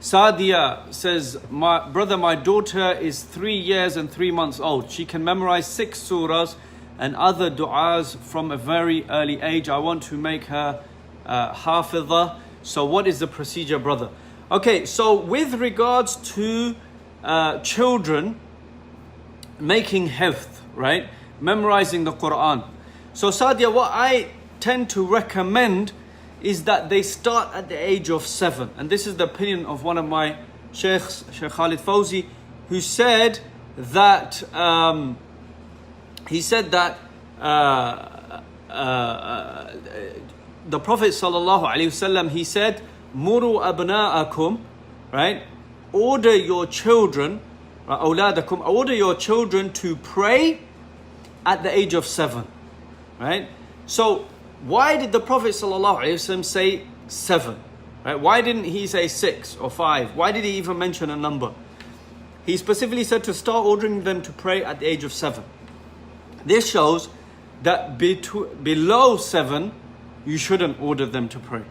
Sadia says, my brother, my daughter is 3 years and 3 months old. She can memorize 6 surahs and other du'as from a very early age. I want to make her Hafidh. So what is the procedure, brother? Okay, so with regards to children making hifdh, right? Memorizing the Quran. So Sadia, what I tend to recommend is that they start at the age of 7. And this is the opinion of one of my sheikhs, Shaykh Khalid Fawzi, who said that the Prophet ﷺ, he said, Muru abna'akum, right? Order your children, awladakum, order your children to pray at the age of 7, right? So why did the Prophet ﷺ say 7? Right? Why didn't he say 6 or 5? Why did he even mention a number? He specifically said to start ordering them to pray at the age of 7. This shows that below 7, you shouldn't order them to pray.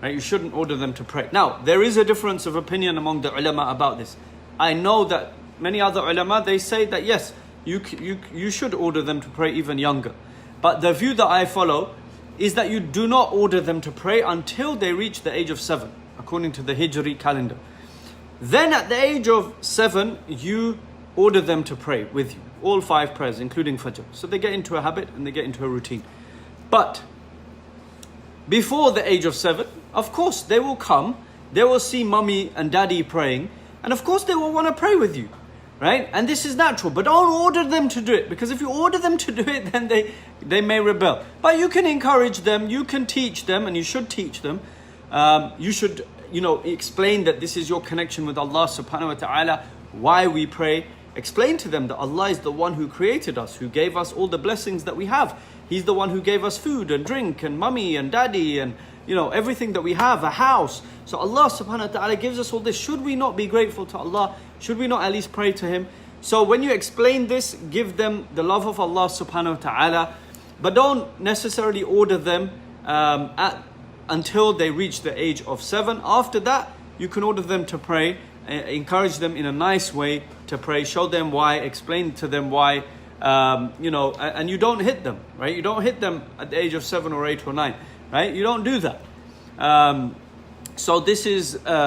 Right? You shouldn't order them to pray. Now, there is a difference of opinion among the ulama about this. I know that many other ulama, they say that yes, you should order them to pray even younger. But the view that I follow is that you do not order them to pray until they reach the age of 7, according to the Hijri calendar. Then at the age of 7, you order them to pray with you, all 5 prayers, including Fajr. So they get into a habit and they get into a routine. But before the age of 7, of course, they will come, they will see mummy and daddy praying, and of course they will want to pray with you. Right? And this is natural, but don't order them to do it, because if you order them to do it, then they may rebel. But you can encourage them, you can teach them, and you should teach them. You should, explain that this is your connection with Allah subhanahu wa ta'ala, why we pray. Explain to them that Allah is the one who created us, who gave us all the blessings that we have. He's the one who gave us food and drink and mummy and daddy and everything that we have, a house. So Allah subhanahu wa ta'ala gives us all this. Should we not be grateful to Allah? Should we not at least pray to Him? So when you explain this, give them the love of Allah subhanahu wa ta'ala, but don't necessarily order them until they reach the age of 7. After that, you can order them to pray, encourage them in a nice way to pray, show them why, explain to them why, and you don't hit them, right? You don't hit them at the age of 7 or 8 or 9. Right? You don't do that. So this is what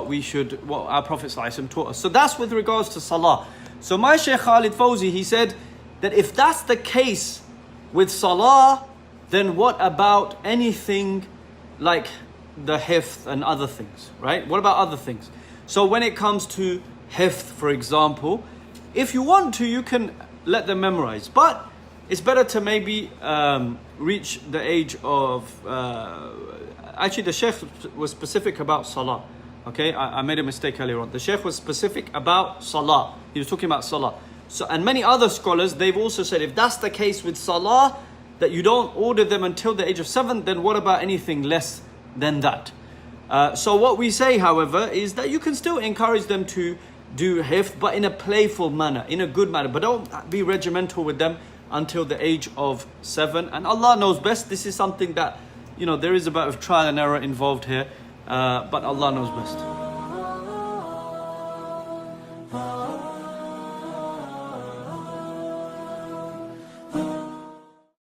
our Prophet ﷺ taught us. So that's with regards to salah. So my Shaykh Khalid Fawzi, he said that if that's the case with salah, then what about anything like the hifdh and other things, right? What about other things? So when it comes to hifdh, for example, if you want to, you can let them memorize, but it's better to maybe reach the age of... actually, the Shaykh was specific about Salah. Okay, I made a mistake earlier on. The Shaykh was specific about Salah. He was talking about Salah. So, and many other scholars, they've also said, if that's the case with Salah, that you don't order them until the age of 7, then what about anything less than that? So what we say, however, is that you can still encourage them to do hifdh, but in a playful manner, in a good manner. But don't be regimental with them until the age of 7. And Allah knows best. This is something that, there is a bit of trial and error involved here. But Allah knows best.